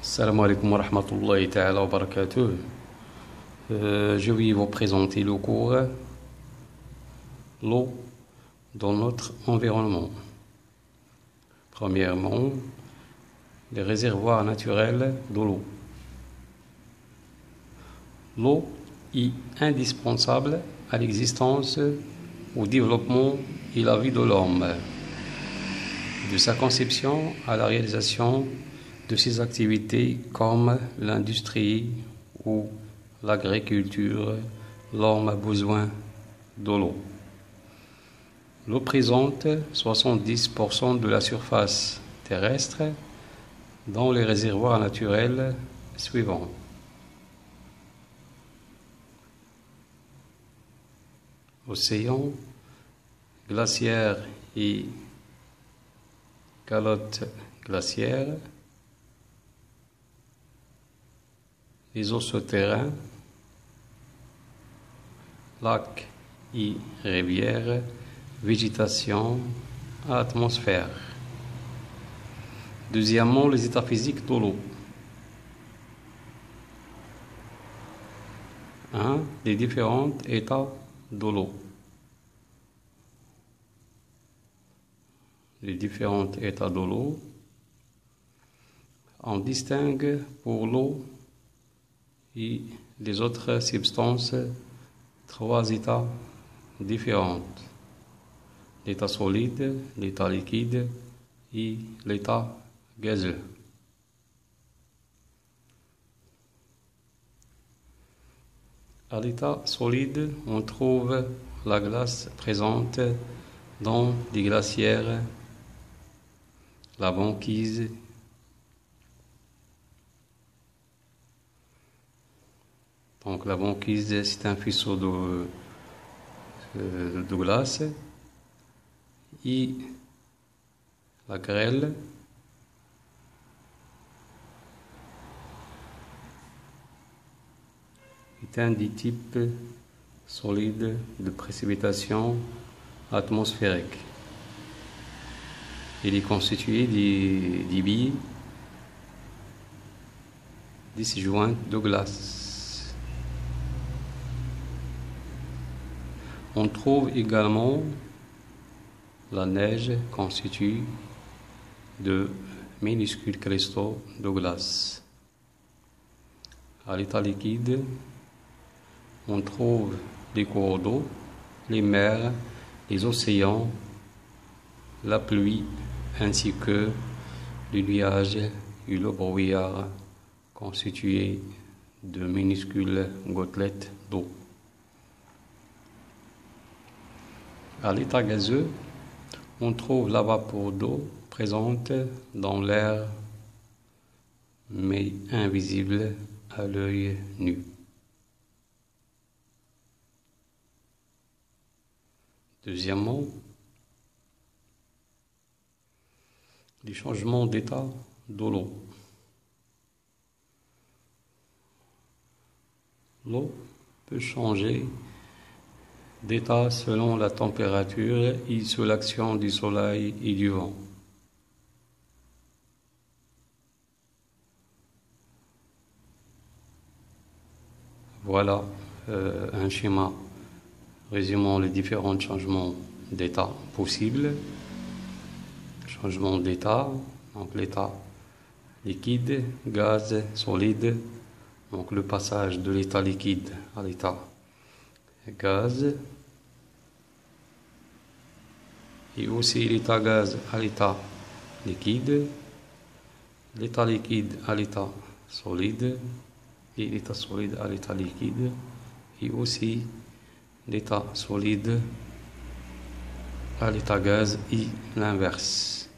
Salam alaikum wa rahmatullahi ta'ala wa barakatuh. Je vais vous présenter le cours l'eau dans notre environnement. Premièrement, les réservoirs naturels de l'eau. L'eau est indispensable à l'existence, au développement et la vie de l'homme, de sa conception à la réalisation de ses activités comme l'industrie ou l'agriculture. L'homme a besoin de l'eau. L'eau présente 70% de la surface terrestre dans les réservoirs naturels suivants. Océans, glaciaires et calottes glaciaires, les eaux souterraines, lacs et rivières, végétation, atmosphère. Deuxièmement, les états physiques de l'eau. 1. Les différents états de l'eau. Les différents états de l'eau. On distingue pour l'eau et les autres substances 3 états différents: l'état solide, l'état liquide et l'état gazeux. À l'état solide, on trouve la glace présente dans les glacières, la banquise, donc la banquise, c'est un faisceau de glace, et la grêle, est un des types solides de précipitation atmosphérique. Il est constitué des billes, disjointes de glace. On trouve également la neige constituée de minuscules cristaux de glace. À l'état liquide, on trouve les cours d'eau, les mers, les océans, la pluie, ainsi que les nuages et le brouillard constitués de minuscules gouttelettes d'eau. À l'état gazeux, on trouve la vapeur d'eau présente dans l'air, mais invisible à l'œil nu. Deuxièmement, les changements d'état de l'eau. L'eau peut changer d'état selon la température et sous l'action du soleil et du vent. Voilà un schéma résumant les différents changements d'état possibles. Changement d'état, donc l'état liquide, gaz, solide, donc le passage de l'état liquide à l'état gaz, et aussi l'état gaz à l'état liquide, l'état liquide à l'état solide, et l'état solide à l'état liquide, et aussi l'état solide à l'état gaz et l'inverse.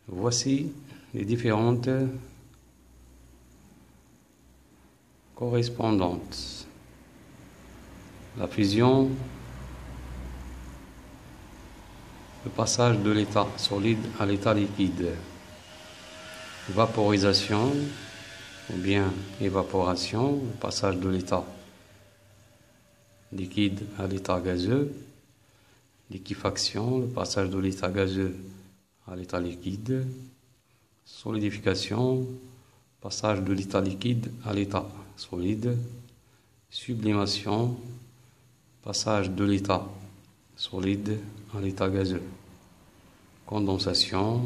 Voici les différentes correspondantes. La fusion, le passage de l'état solide à l'état liquide, vaporisation ou bien évaporation, le passage de l'état liquide à l'état gazeux, liquéfaction, le passage de l'état gazeux à l'état liquide, solidification, passage de l'état liquide à l'état solide, sublimation, passage de l'état solide à l'état gazeux, condensation,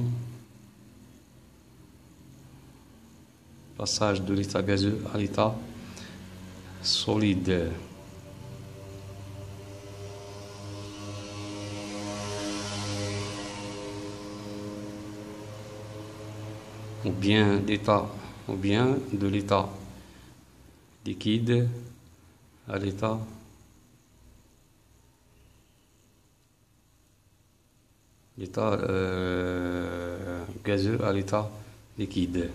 passage de l'état gazeux à l'état solide. Ou bien de l'état liquide à l'état gazeux à l'état liquide.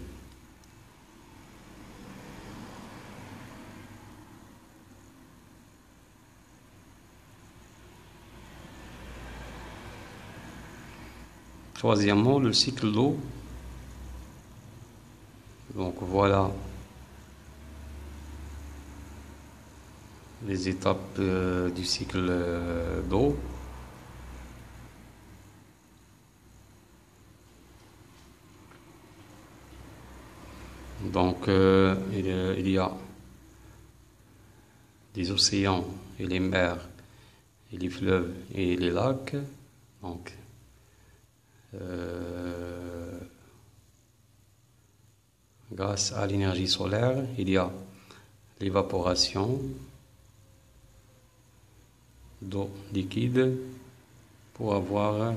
Troisièmement, le cycle d'eau. Donc voilà les étapes du cycle d'eau. Donc il y a les océans et les mers et les fleuves et les lacs. Donc grâce à l'énergie solaire, il y a l'évaporation d'eau liquide pour avoir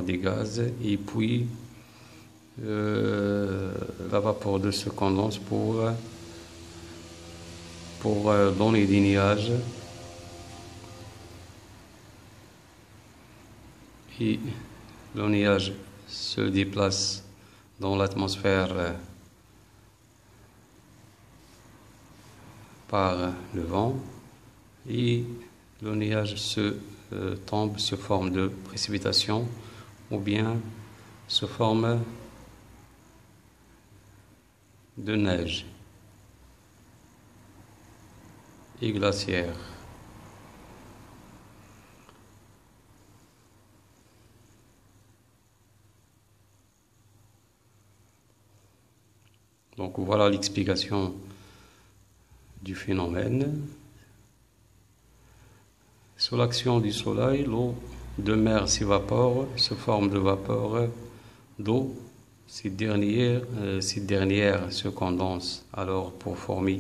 des gaz, et puis la vapeur d'eau se condense pour donner des nuages, et le nuage se déplace dans l'atmosphère par le vent, et le nuage se tombe sous forme de précipitation ou bien sous forme de neige et glaciaire. Donc voilà l'explication du phénomène. Sous l'action du soleil, l'eau de mer s'évapore, se forme de vapeur d'eau. Ces dernières se condensent alors pour former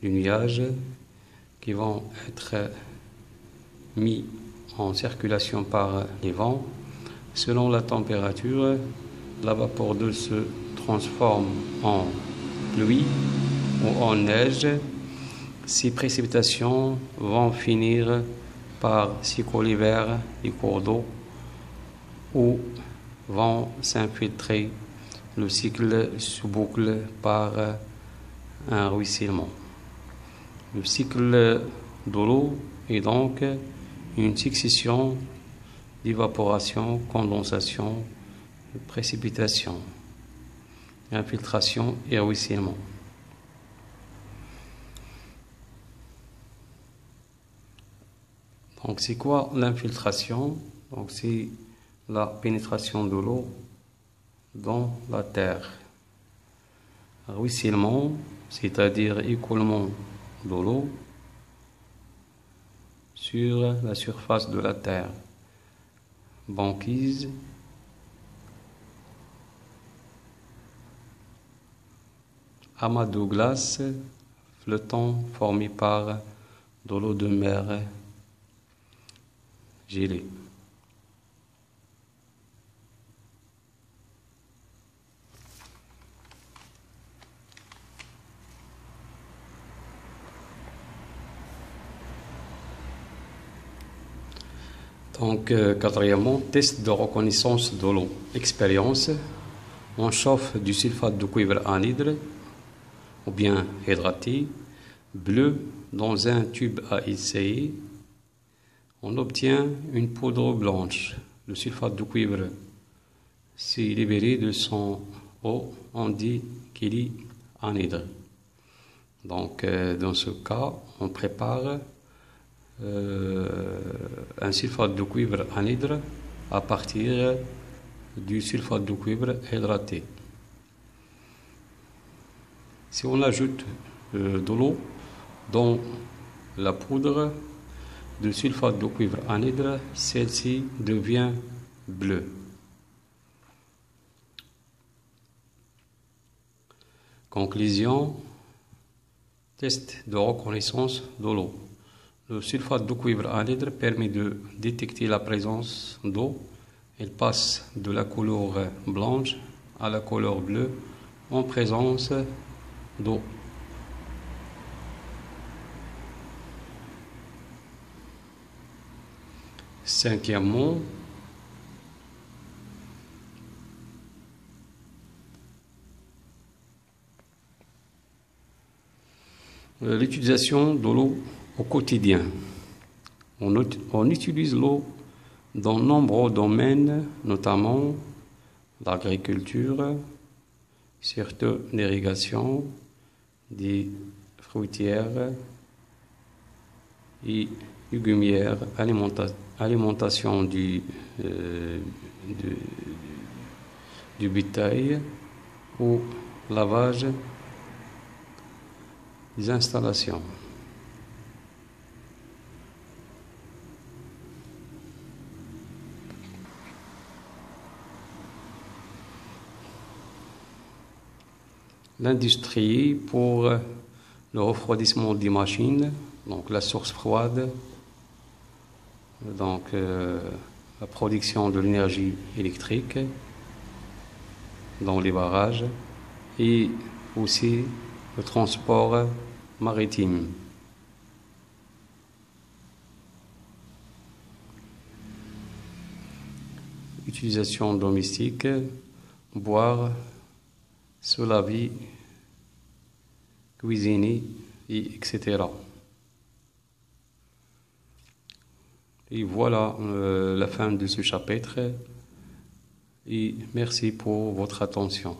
des nuages qui vont être mis en circulation par les vents. Selon la température, la vapeur d'eau se transforme en pluie ou en neige. Ces précipitations vont finir par s'écouler vers les cours d'eau ou vont s'infiltrer. Le cycle se boucle par un ruissellement. Le cycle de l'eau est donc une succession d'évaporation, condensation, précipitation, infiltration et ruissellement. Donc c'est quoi l'infiltration? Donc c'est la pénétration de l'eau dans la terre. Ruissellement, c'est-à-dire écoulement de l'eau sur la surface de la terre. Banquise, amas de glace flottant formé par de l'eau de mer gelée. Donc, quatrièmement, test de reconnaissance de l'eau. Expérience. On chauffe du sulfate de cuivre anhydre ou bien hydraté, bleu, dans un tube à essayer. On obtient une poudre blanche. Le sulfate de cuivre s'est libéré de son eau, on dit qu'il est anhydre. Donc, dans ce cas, on prépare un sulfate de cuivre anhydre à partir du sulfate de cuivre hydraté. Si on ajoute de l'eau dans la poudre de sulfate de cuivre anhydre, celle-ci devient bleue. Conclusion, test de reconnaissance de l'eau. Le sulfate de cuivre anhydre permet de détecter la présence d'eau. Il passe de la couleur blanche à la couleur bleue en présence d'eau. Cinquièmement, l'utilisation de l'eau au quotidien. On utilise l'eau dans de nombreux domaines, notamment l'agriculture, surtout l'irrigation, des fruitières et légumières, alimentation du bétail ou lavage des installations. L'industrie pour le refroidissement des machines, donc la source froide, donc la production de l'énergie électrique dans les barrages et aussi le transport maritime. Utilisation domestique, boire, se laver, cuisiner, etc. Et voilà la fin de ce chapitre. Et merci pour votre attention.